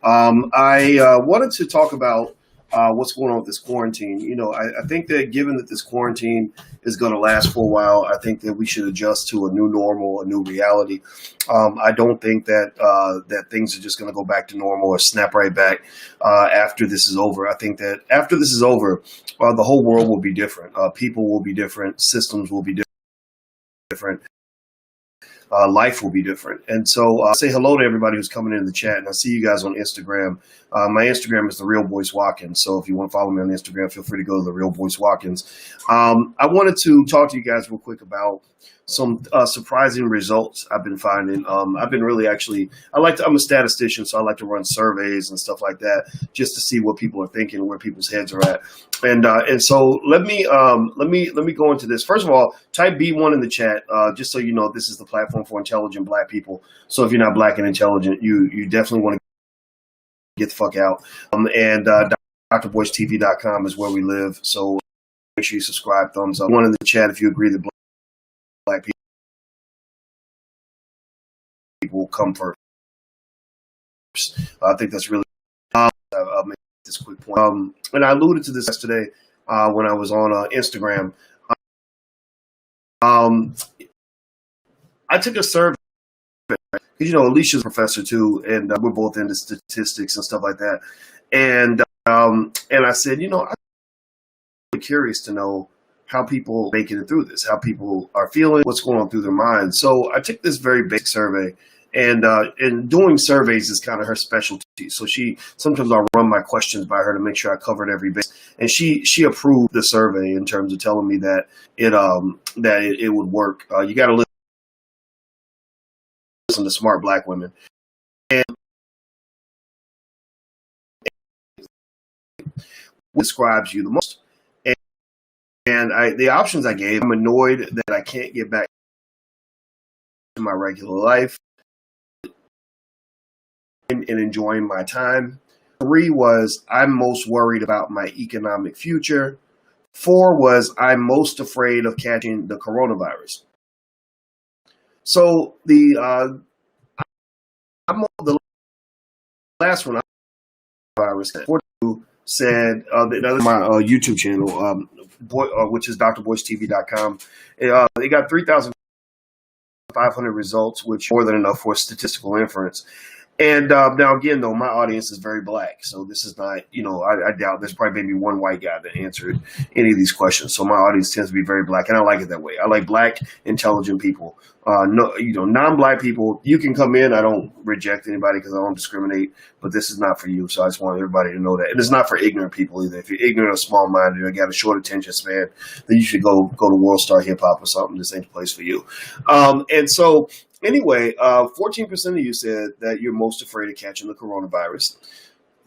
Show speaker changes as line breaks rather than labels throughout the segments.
I wanted to talk about what's going on with this quarantine. I think that given that this quarantine is going to last for a while, I think that we should adjust to a new normal, a new reality. I don't think that things are just going to go back to normal or snap right back after this is over. I think that after this is over, the whole world will be different. People will be different. Systems will be different. Life will be different. And so say hello to everybody who's coming into the chat. And I see you guys on Instagram. My Instagram is The Real Boyce Watkins. So if you want to follow me on Instagram, feel free to go to The Real Boyce Watkins. I wanted to talk to you guys real quick about some surprising results I've been finding. I've been really I'm a statistician, so I like to run surveys and stuff like that just to see what people are thinking, where people's heads are at. And so let me go into this. First of all, type B1 in the chat, just so you know this is the platform for intelligent Black people. So if you're not Black and intelligent, you definitely want to get the fuck out. And drboycetv.com is where we live. So make sure you subscribe, thumbs up. One in the chat if you agree that Black people will come first. I think that's really. I'll make this quick point. And I alluded to this yesterday when I was on Instagram. I took a survey because Alicia's a professor too, and we're both into statistics and stuff like that. And I said, I'm really curious to know how people are making it through this, how people are feeling, what's going on through their minds. So I took this very basic survey, and doing surveys is kind of her specialty. So sometimes I'll run my questions by her to make sure I covered every base. And she approved the survey in terms of telling me that it would work. You got to listen to smart Black women. And what describes you the most? And the options I gave, I'm annoyed that I can't get back to my regular life and enjoying my time. 3 was I'm most worried about my economic future. 4 was I'm most afraid of catching the coronavirus. So the last one, virus 42 said my YouTube channel, which is drboycetv.com. They got 3,500 results, which more than enough for statistical inference. And now, again, though, my audience is very Black. So this is not, I doubt there's probably maybe one white guy that answered any of these questions. So my audience tends to be very Black. And I like it that way. I like Black, intelligent people. Non-Black people, you can come in. I don't reject anybody because I don't discriminate. But this is not for you. So I just want everybody to know that. And it's not for ignorant people either. If you're ignorant or small-minded or got a short attention span, then you should go to World Star Hip Hop or something. This ain't the place for you. And so... Anyway, 14% of you said that you're most afraid of catching the coronavirus.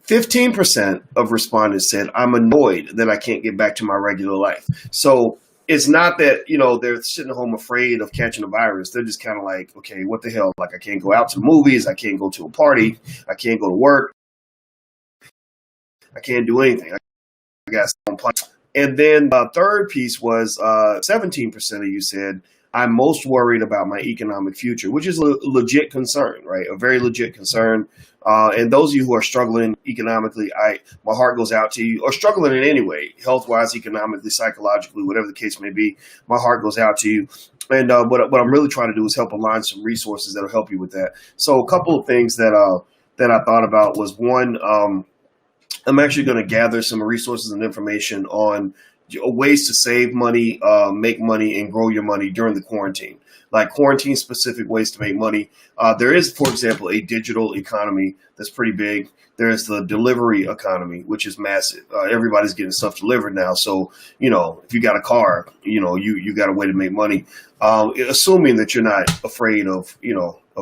15% of respondents said, I'm annoyed that I can't get back to my regular life. So it's not that, they're sitting at home afraid of catching a virus. They're just kind of like, okay, what the hell? Like, I can't go out to the movies. I can't go to a party. I can't go to work. I can't do anything. I got some plan. And then the third piece was 17% of you said, I'm most worried about my economic future, which is a legit concern, right? A very legit concern. And those of you who are struggling economically, my heart goes out to you, or struggling in any way, health-wise, economically, psychologically, whatever the case may be, my heart goes out to you. And what I'm really trying to do is help align some resources that will help you with that. So a couple of things that I thought about was, one, I'm actually going to gather some resources and information on ways to save money, make money, and grow your money during the quarantine, like quarantine-specific ways to make money. There is, for example, a digital economy that's pretty big. There's the delivery economy, which is massive. Everybody's getting stuff delivered now. So, if you got a car, you got a way to make money, assuming that you're not afraid of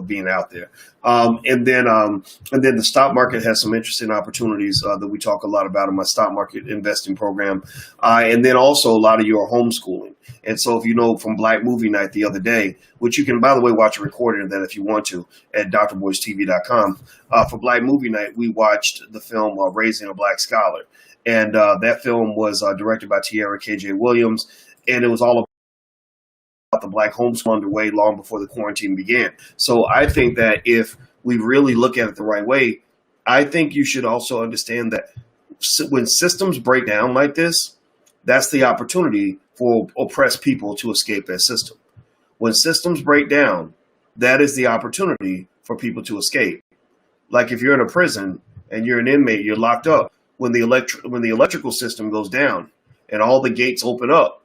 being out there. And then the stock market has some interesting opportunities that we talk a lot about in my stock market investing program. And then also a lot of you are homeschooling. And so if you know from Black Movie Night the other day, which you can, by the way, watch a recording of that if you want to at drboycetv.com. For Black Movie Night, we watched the film Raising a Black Scholar. And that film was directed by Tierra K.J. Williams. And it was all about the Black homeschool underway long before the quarantine began. So I think that if we really look at it the right way, I think you should also understand that when systems break down like this, that's the opportunity for oppressed people to escape that system. When systems break down, that is the opportunity for people to escape. Like if you're in a prison and you're an inmate, you're locked up. When the electrical system goes down and all the gates open up,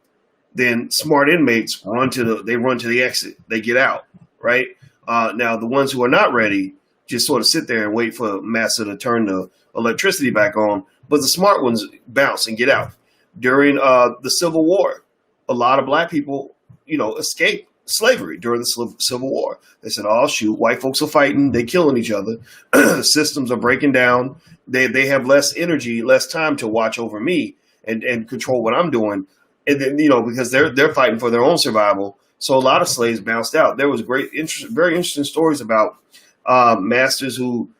then smart inmates run to the exit. They get out, right? Now the ones who are not ready just sort of sit there and wait for Massa to turn the electricity back on. But the smart ones bounce and get out. During the Civil War, a lot of black people, escaped slavery during the Civil War. They said, "Oh shoot, white folks are fighting, they killing each other, systems are breaking down. They have less energy, less time to watch over me and control what I'm doing." And then because they're fighting for their own survival. So a lot of slaves bounced out. There was very interesting stories about masters who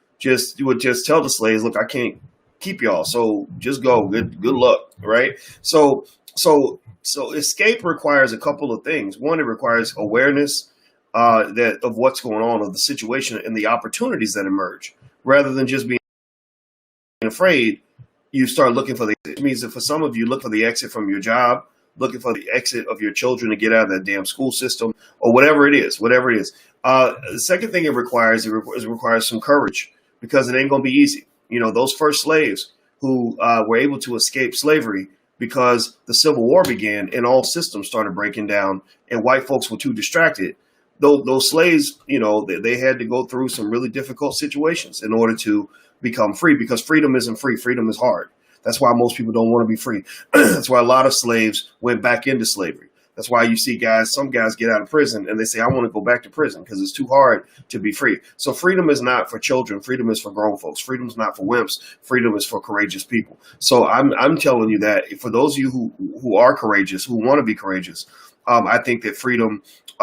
would just tell the slaves, "Look, I can't keep y'all, so just go. Good luck." Right? So escape requires a couple of things. One, it requires awareness of what's going on, of the situation and the opportunities that emerge. Rather than just being afraid, you start looking for the exit. It means that for some of you, look for the exit from your job, looking for the exit of your children to get out of that damn school system, or whatever it is. The second thing it requires some courage, because it ain't going to be easy. Those first slaves who were able to escape slavery because the Civil War began and all systems started breaking down and white folks were too distracted. Those slaves, they had to go through some really difficult situations in order to become free, because freedom isn't free. Freedom is hard. That's why most people don't want to be free. That's why a lot of slaves went back into slavery. That's why you see some guys get out of prison and they say, "I want to go back to prison because it's too hard to be free." So freedom is not for children. Freedom is for grown folks. Freedom is not for wimps. Freedom is for courageous people. So I'm telling you that for those of you who are courageous, who want to be courageous, I think that freedom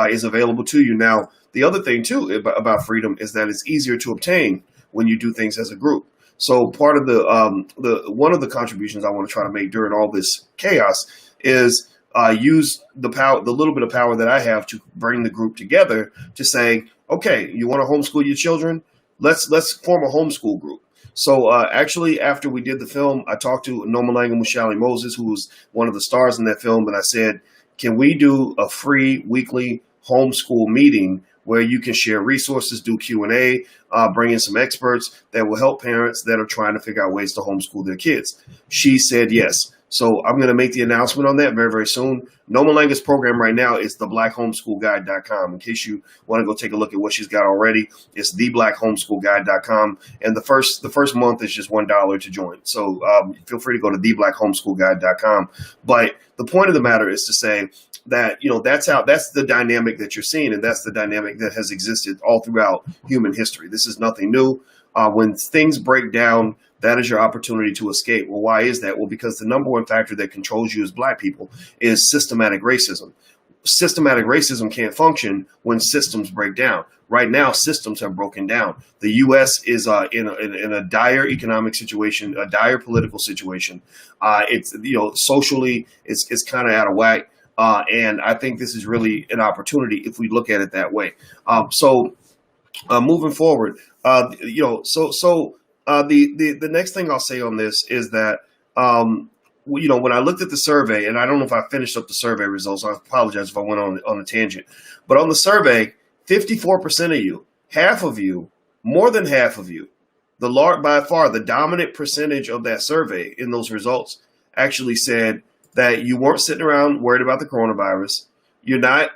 is available to you. Now, the other thing too about freedom is that it's easier to obtain when you do things as a group. So part of the one of the contributions I want to try to make during all this chaos is use the little bit of power that I have to bring the group together to say, "Okay, you want to homeschool your children? Let's form a homeschool group." So actually, after we did the film, I talked to Nomalanga Mushali Moses, who was one of the stars in that film, and I said, "Can we do a free weekly homeschool meeting where you can share resources, do Q&A, bring in some experts that will help parents that are trying to figure out ways to homeschool their kids?" She said yes. So I'm going to make the announcement on that very, very soon. Nomalanga's program right now is theblackHomeschoolGuide.com. In case you want to go take a look at what she's got already, it's theblackHomeschoolGuide.com. And the first month is just $1 to join. So feel free to go to theblackHomeschoolGuide.com. But the point of the matter is to say that, that's the dynamic that you're seeing. And that's the dynamic that has existed all throughout human history. This is nothing new. When things break down, that is your opportunity to escape. Well, why is that? Well, because the number one factor that controls you as black people is systematic racism. Systematic racism can't function when systems break down. Right now, systems have broken down. The U.S. is in a dire economic situation, a dire political situation. It's socially, it's kind of out of whack. And I think this is really an opportunity if we look at it that way. Moving forward, the next thing I'll say on this is that, when I looked at the survey, and I don't know if I finished up the survey results, I apologize if I went on a tangent, but on the survey, 54% of you, half of you, more than half of you, by far the dominant percentage of that survey in those results actually said that you weren't sitting around worried about the coronavirus. You're not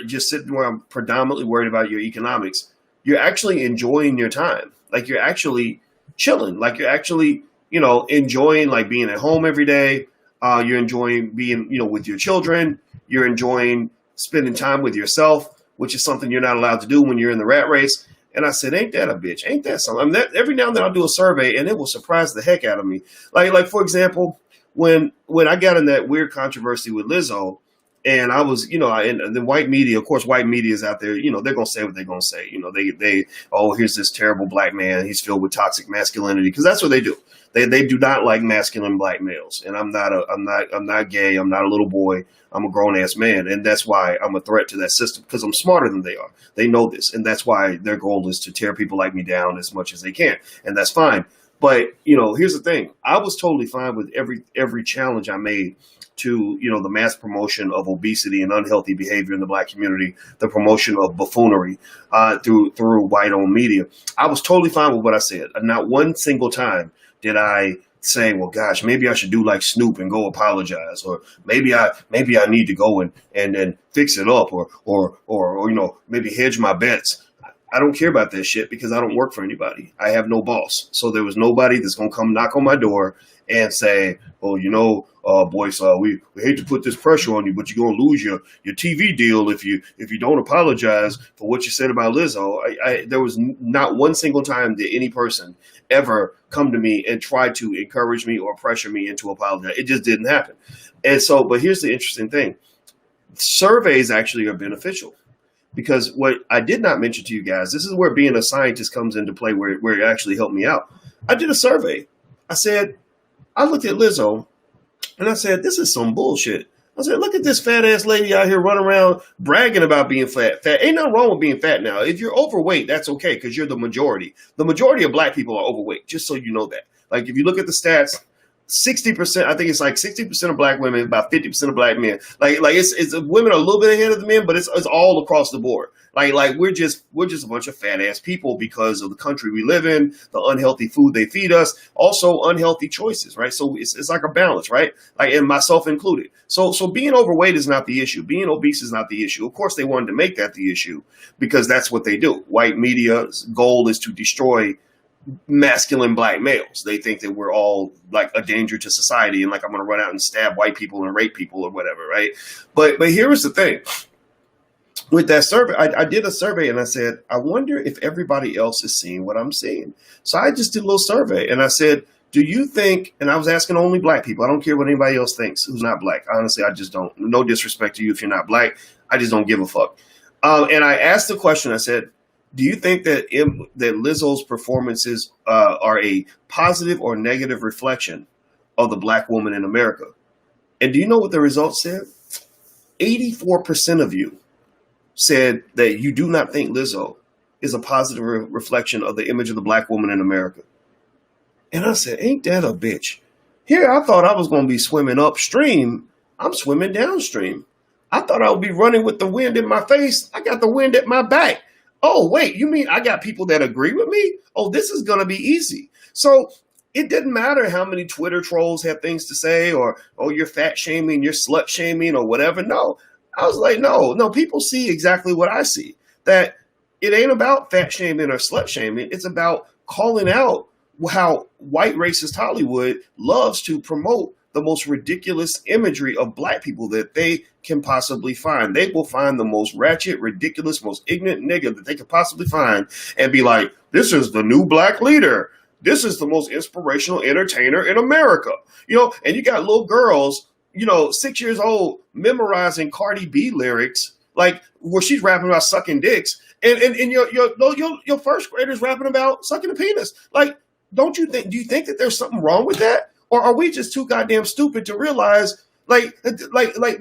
just sitting around predominantly worried about your economics. You're actually enjoying your time. Like you're actually chilling. Like you're actually, enjoying like being at home every day. You're enjoying being, with your children. You're enjoying spending time with yourself, which is something you're not allowed to do when you're in the rat race. And I said, ain't that a bitch? Ain't that something? Every now and then I'll do a survey and it will surprise the heck out of me. Like for example, when I got in that weird controversy with Lizzo, And I was, and the white media, of course, white media is out there, they're going to say what they're going to say. Oh, here's this terrible black man. He's filled with toxic masculinity, because that's what they do. They do not like masculine black males. And I'm not gay. I'm not a little boy. I'm a grown ass man. And that's why I'm a threat to that system, because I'm smarter than they are. They know this. And that's why their goal is to tear people like me down as much as they can. And that's fine. But, here's the thing. I was totally fine with every challenge I made to, the mass promotion of obesity and unhealthy behavior in the black community, the promotion of buffoonery through white-owned media. I was totally fine with what I said. Not one single time did I say, well, gosh, maybe I should do like Snoop and go apologize, or maybe I need to go and fix it up, or maybe hedge my bets. I don't care about that shit, because I don't work for anybody. I have no boss. So there was nobody that's going to come knock on my door and say, oh, boys, we hate to put this pressure on you, but you're going to lose your TV deal if you don't apologize for what you said about Lizzo. There was not one single time that any person ever come to me and try to encourage me or pressure me into apology. It just didn't happen. And so, but here's the interesting thing. Surveys actually are beneficial. Because what I did not mention to you guys, this is where being a scientist comes into play, where it actually helped me out. I did a survey. I looked at Lizzo, and I said, this is some bullshit. I said, look at this fat ass lady out here running around bragging about being fat. Ain't nothing wrong with being fat now. If you're overweight, that's okay, because you're the majority. The majority of black people are overweight, just so you know that. Like, if you look at the stats, 60%, I think it's like 60% of black women, about 50% of black men. Like it's women are a little bit ahead of the men, but it's all across the board. Like we're just a bunch of fat ass people because of the country we live in, the unhealthy food they feed us, also unhealthy choices, right? So it's like a balance, right? Like, and myself included. So being overweight is not the issue. Being obese is not the issue. Of course, they wanted to make that the issue, because that's what they do. White media's goal is to destroy masculine black males. They think that we're all like a danger to society, and like I'm going to run out and stab white people and rape people or whatever, right? But here is the thing. With that survey, I did a survey, and I said, I wonder if everybody else is seeing what I'm seeing. So I just did a little survey, and I said, do you think, and I was asking only black people, I don't care what anybody else thinks who's not black. Honestly, I just don't. No disrespect to you if you're not black. I just don't give a fuck. And I asked the question, I said, do you think that Lizzo's performances are a positive or negative reflection of the black woman in America? And do you know what the results said? 84% of you said that you do not think Lizzo is a positive reflection of the image of the black woman in America. And I said, ain't that a bitch? Here, I thought I was going to be swimming upstream. I'm swimming downstream. I thought I would be running with the wind in my face. I got the wind at my back. Oh, wait, you mean I got people that agree with me? Oh, this is going to be easy. So it didn't matter how many Twitter trolls have things to say, or, oh, you're fat shaming, you're slut shaming, or whatever. No, I was like, no, people see exactly what I see, that it ain't about fat shaming or slut shaming. It's about calling out how white racist Hollywood loves to promote the most ridiculous imagery of black people that they can possibly find. They will find the most ratchet, ridiculous, most ignorant nigga that they could possibly find and be like, this is the new black leader. This is the most inspirational entertainer in America. And you got little girls, 6 years old, memorizing Cardi B lyrics, like where she's rapping about sucking dicks. And your first graders rapping about sucking a penis. Like, do you think that there's something wrong with that? Or are we just too goddamn stupid to realize like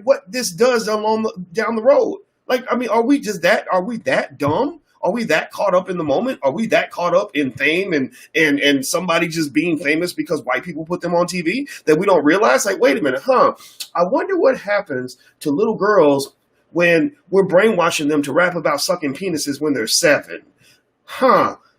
what this does down the road? Like, I mean, are we that dumb? Are we that caught up in the moment? Are we that caught up in fame and somebody just being famous because white people put them on TV that we don't realize? Like, wait a minute, I wonder what happens to little girls when we're brainwashing them to rap about sucking penises when they're 7.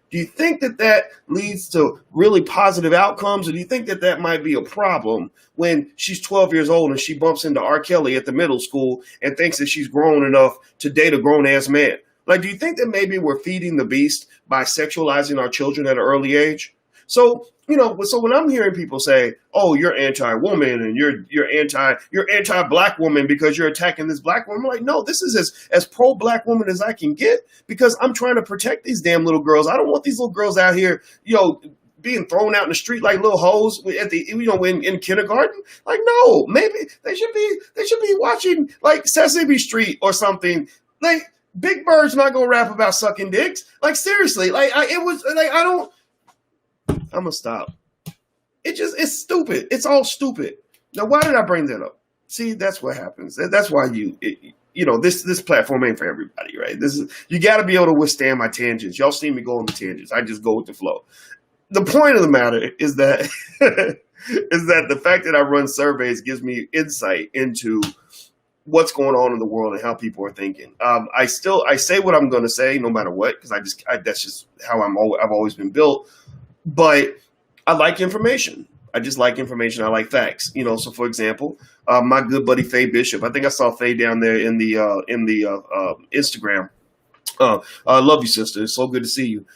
Do you think that leads to really positive outcomes, or do you think that might be a problem when she's 12 years old and she bumps into R. Kelly at the middle school and thinks that she's grown enough to date a grown-ass man? Like, do you think that maybe we're feeding the beast by sexualizing our children at an early age? So, so when I'm hearing people say, oh, you're anti-woman and you're anti-black woman because you're attacking this black woman, I'm like, no, this is as pro-black woman as I can get, because I'm trying to protect these damn little girls. I don't want these little girls out here, being thrown out in the street like little hoes at the in kindergarten. Like, no, maybe they should be watching like Sesame Street or something. Like, Big Bird's not gonna rap about sucking dicks. Like, seriously, like I'm gonna stop. It's stupid. It's all stupid. Now, why did I bring that up? See, that's what happens. That's why this platform ain't for everybody, right? You got to be able to withstand my tangents. Y'all see me go on the tangents. I just go with the flow. The point of the matter is that is that the fact that I run surveys gives me insight into what's going on in the world and how people are thinking. I say what I'm going to say no matter what, because that's just how I've always been built. But I like information. I just like information. I like facts. So for example, my good buddy Faye Bishop. I think I saw Faye down there in the Instagram. I love you, sister. It's so good to see you.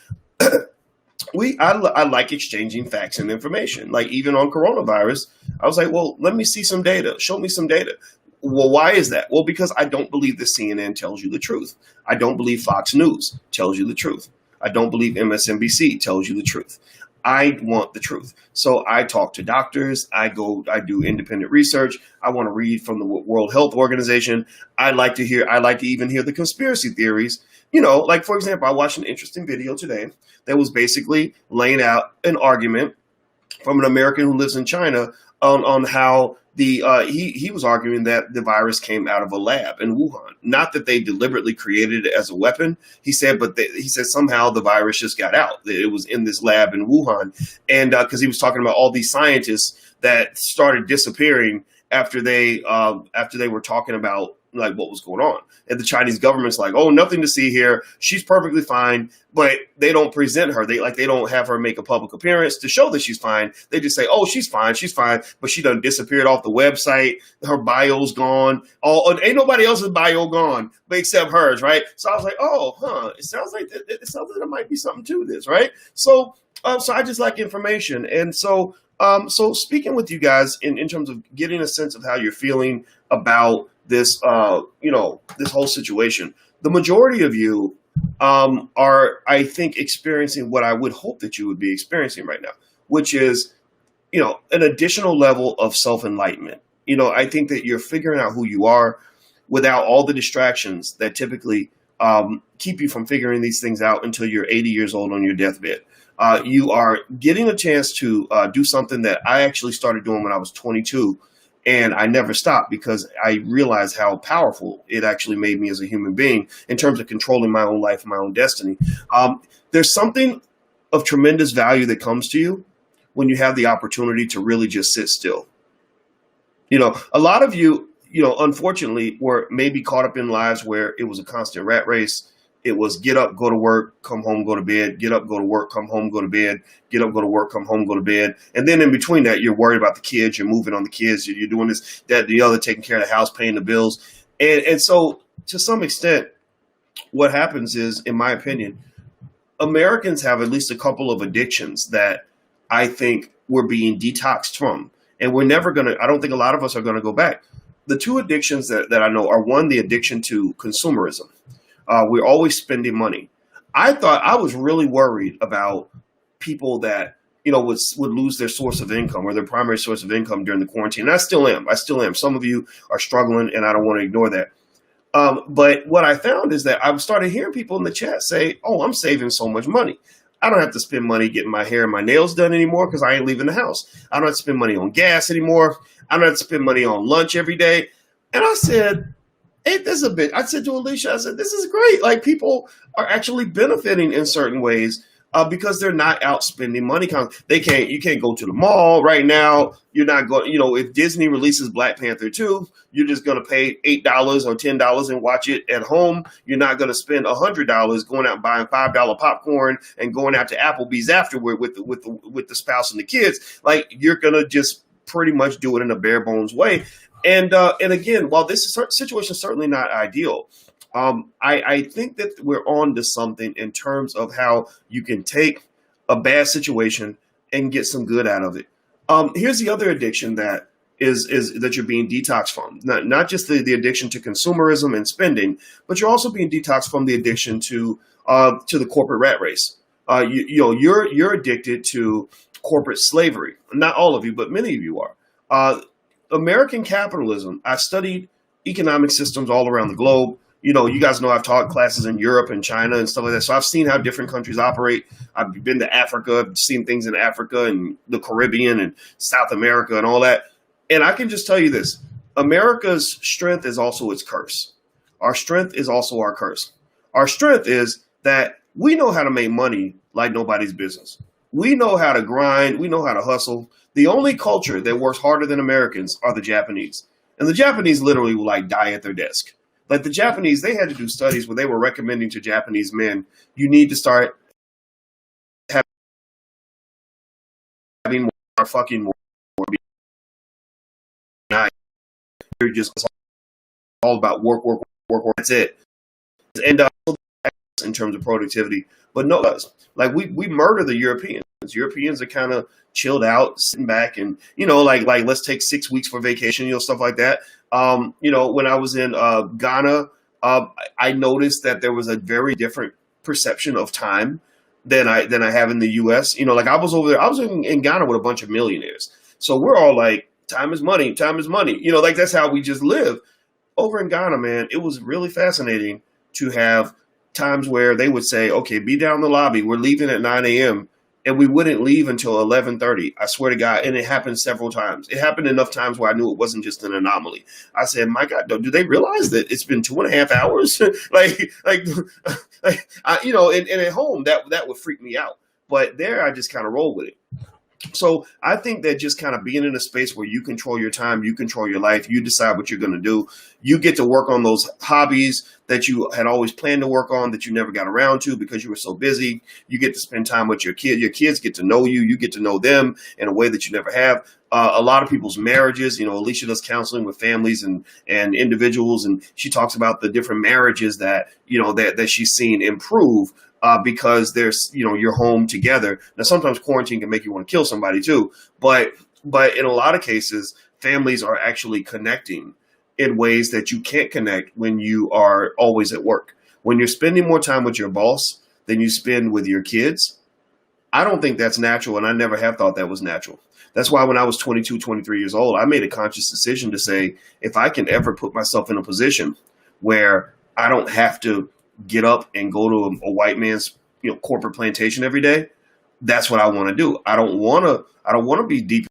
I like exchanging facts and information. Like, even on coronavirus, I was like, well, let me see some data. Show me some data. Well, why is that? Well, because I don't believe that CNN tells you the truth. I don't believe Fox News tells you the truth. I don't believe MSNBC tells you the truth. I want the truth. So I talk to doctors. I do independent research. I want to read from the World Health Organization. I like to even hear the conspiracy theories. Like, for example, I watched an interesting video today that was basically laying out an argument from an American who lives in China on how he was arguing that the virus came out of a lab in Wuhan. Not that they deliberately created it as a weapon, he said, but he said somehow the virus just got out. It was in this lab in Wuhan. And because he was talking about all these scientists that started disappearing after they were talking about like what was going on. And the Chinese government's like, oh, nothing to see here. She's perfectly fine. But they don't present her. They don't have her make a public appearance to show that she's fine. They just say, oh, she's fine. But she done disappeared off the website. Her bio's gone. Ain't nobody else's bio gone, but except hers, right? So I was like, oh, it sounds like there might be something to this, right? So I just like information. And so speaking with you guys in terms of getting a sense of how you're feeling about this, this whole situation, the majority of you are, I think, experiencing what I would hope that you would be experiencing right now, which is, an additional level of self-enlightenment. I think that you're figuring out who you are without all the distractions that typically keep you from figuring these things out until you're 80 years old on your deathbed. You are getting a chance to do something that I actually started doing when I was 22. And I never stopped because I realized how powerful it actually made me as a human being in terms of controlling my own life and my own destiny. There's something of tremendous value that comes to you when you have the opportunity to really just sit still. A lot of you, unfortunately, were maybe caught up in lives where it was a constant rat race. It was get up, go to work, come home, go to bed, get up, go to work, come home, go to bed, get up, go to work, come home, go to bed. And then in between that, you're worried about the kids, you're moving on the kids, you're doing this, that, the other, taking care of the house, paying the bills. And so to some extent, what happens is, in my opinion, Americans have at least a couple of addictions that I think we're being detoxed from. And we're never I don't think a lot of us are going to go back. The two addictions that I know are, one, the addiction to consumerism. We're always spending money. I was really worried about people that, would lose their source of income or their primary source of income during the quarantine. And I still am. Some of you are struggling, and I don't want to ignore that. But what I found is that I started hearing people in the chat say, oh, I'm saving so much money. I don't have to spend money getting my hair and my nails done anymore because I ain't leaving the house. I don't have to spend money on gas anymore. I don't have to spend money on lunch every day. And I said, ain't this a bit? I said to Alicia, I said, this is great. Like, people are actually benefiting in certain ways because they're not out spending money. You can't go to the mall right now. You're not going, if Disney releases Black Panther 2, you're just going to pay $8 or $10 and watch it at home. You're not going to spend $100 going out and buying $5 popcorn and going out to Applebee's afterward with the spouse and the kids. Like, you're going to just pretty much do it in a bare bones way. And again, while this situation is certainly not ideal, I think that we're on to something in terms of how you can take a bad situation and get some good out of it. Here's the other addiction that is that you're being detoxed from. Not just the addiction to consumerism and spending, but you're also being detoxed from the addiction to the corporate rat race. you're addicted to corporate slavery. Not all of you, but many of you are. American capitalism. I studied economic systems all around the globe. You guys know I've taught classes in Europe and China and stuff like that. So I've seen how different countries operate. I've been to Africa, I've seen things in Africa and the Caribbean and South America and all that. And I can just tell you this: America's strength is also its curse. Our strength is also our curse. Our strength is that we know how to make money like nobody's business. We know how to grind. We know how to hustle. The only culture that works harder than Americans are the Japanese. And the Japanese literally will like die at their desk. Like the Japanese, they had to do studies where they were recommending to Japanese men, you need to start having more fucking more. You're just all about work, work, work, work. That's it. And in terms of productivity, but no, like we murder the Europeans. Europeans are kind of chilled out, sitting back, and like let's take 6 weeks for vacation, stuff like that. When I was in Ghana, I noticed that there was a very different perception of time than I have in the U.S. Like I was over there, I was in Ghana with a bunch of millionaires, so we're all like, time is money, time is money. Like that's how we just live. Over in Ghana, man, it was really fascinating to have times where they would say, okay, be down in the lobby. We're leaving at 9 a.m. And we wouldn't leave until 11:30. I swear to God. And it happened several times. It happened enough times where I knew it wasn't just an anomaly. I said, my God, do they realize that it's been 2.5 hours? And at home, that would freak me out. But there, I just kind of roll with it. So I think that just kind of being in a space where you control your time, you control your life, you decide what you're going to do. You get to work on those hobbies that you had always planned to work on that you never got around to because you were so busy. You get to spend time with your kids. Your kids get to know you. You get to know them in a way that you never have. A lot of people's marriages, Alicia does counseling with families and individuals, and she talks about the different marriages that she's seen improve. Because there's, you're home together. Now, sometimes quarantine can make you want to kill somebody too, but in a lot of cases, families are actually connecting in ways that you can't connect when you are always at work. When you're spending more time with your boss than you spend with your kids, I don't think that's natural, and I never have thought that was natural. That's why when I was 22, 23 years old, I made a conscious decision to say, if I can ever put myself in a position where I don't have to get up and go to a white man's corporate plantation every day, that's what I want to do. I don't want to be deep